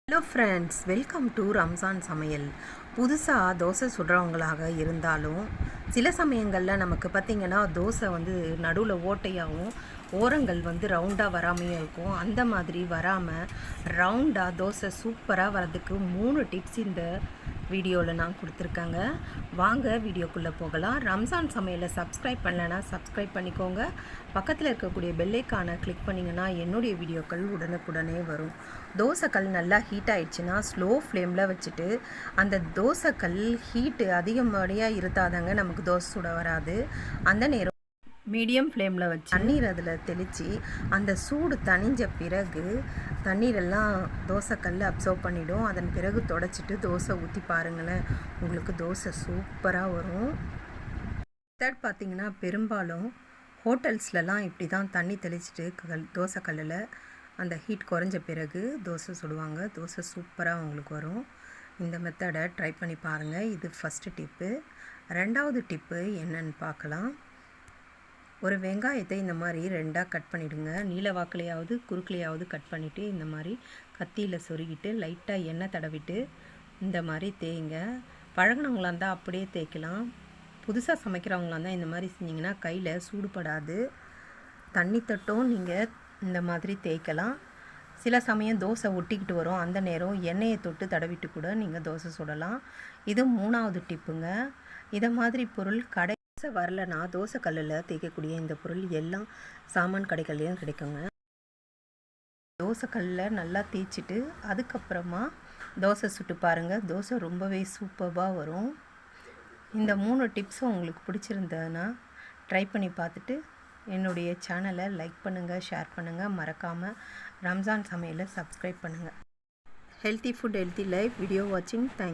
Hello friends, welcome to Ramzan சமையல். புதுசாக தோசை சுடுறவங்களாக இருந்தாலும் சில சமயங்களில் நமக்கு பார்த்திங்கன்னா தோசை நடுவில் ஓட்டையாகவும் ஓரங்கள் ரவுண்டாக வராமையும் இருக்கும். அந்த மாதிரி வராமல் ரவுண்டாக தோசை சூப்பராக வரதுக்கு 3 டிப்ஸ் இந்த வீடியோவில் நான் கொடுத்துருக்கேங்க. வாங்க வீடியோக்குள்ளே போகலாம். ரம்ஜான் சமையலை சப்ஸ்கிரைப் பண்ணலைன்னா சப்ஸ்கிரைப் பண்ணிக்கோங்க. பக்கத்தில் இருக்கக்கூடிய பெல்லைக்கானை கிளிக் பண்ணிங்கன்னா என்னுடைய வீடியோக்கள் உடனுக்குடனே வரும். தோசைக்கல் நல்லா ஹீட் ஆகிடுச்சுன்னா ஸ்லோ ஃப்ளேமில் வச்சுட்டு அந்த தோசைக்கல் ஹீட்டு அதிகப்படியாக இருந்தாதாங்க நமக்கு தோசை சுட வராது. அந்த நேரம் மீடியம் ஃப்ளேமில் வச்சு தண்ணீர் அதில் தெளித்து அந்த சூடு தணிஞ்ச பிறகு தண்ணீரெல்லாம் தோசைக்கல்ல அப்சர்வ் பண்ணிவிடும். அதன் பிறகு தொடச்சிட்டு தோசை ஊற்றி பாருங்களேன், உங்களுக்கு தோசை சூப்பராக வரும். மெத்தட் பார்த்திங்கன்னா பெரும்பாலும் ஹோட்டல்ஸ்லலாம் இப்படி தான் தண்ணி தெளிச்சிட்டு தோசைக்கல்லில் அந்த ஹீட் குறைஞ்ச பிறகு தோசை சுடுவாங்க. தோசை சூப்பராக உங்களுக்கு வரும். இந்த மெத்தடை ட்ரை பண்ணி பாருங்கள். இது ஃபஸ்ட்டு டிப்பு. ரெண்டாவது டிப்பு என்னன்னு பார்க்கலாம். ஒரு வெங்காயத்தை இந்த மாதிரி 2ஆக கட் பண்ணிவிடுங்க. நீல வாக்கிலையாவது குறுக்கிலையாவது கட் பண்ணிவிட்டு இந்த மாதிரி கத்தியில் சொருகிட்டு லைட்டாக எண்ணெய் தடவிட்டு இந்த மாதிரி தேய்ங்க. பழகினவங்களாக இருந்தால் அப்படியே தேய்க்கலாம். புதுசாக சமைக்கிறவங்களாக இருந்தால் இந்த மாதிரி செஞ்சிங்கன்னா கையில் சூடுபடாது. தண்ணி தட்டும் நீங்கள் இந்த மாதிரி தேய்க்கலாம். சில சமயம் தோசை ஒட்டிக்கிட்டு வரும். அந்த நேரம் எண்ணெயை தொட்டு தடவிட்டு கூட நீங்கள் தோசை சுடலாம். இது 3வது டிப்புங்க. இதை மாதிரி பொருள் கடை வரலனா தோசை கல்லில் தேய்க்கக்கூடிய இந்த பொருள் எல்லாம் சாமான் கடைகள்லையும் கிடைக்குங்க. தோசை கல்லில் நல்லா தேய்ச்சிட்டு அதுக்கப்புறமா தோசை சுட்டு பாருங்கள். தோசை ரொம்பவே சூப்பராக வரும். இந்த 3 டிப்ஸும் உங்களுக்கு பிடிச்சிருந்ததுன்னா ட்ரை பண்ணி பார்த்துட்டு என்னுடைய சேனலை லைக் பண்ணுங்கள், ஷேர் பண்ணுங்கள். மறக்காமல் ரம்ஜான் சமையலை சப்ஸ்கிரைப் பண்ணுங்கள். Healthy food healthy life video வாட்சிங். தேங்க்யூ.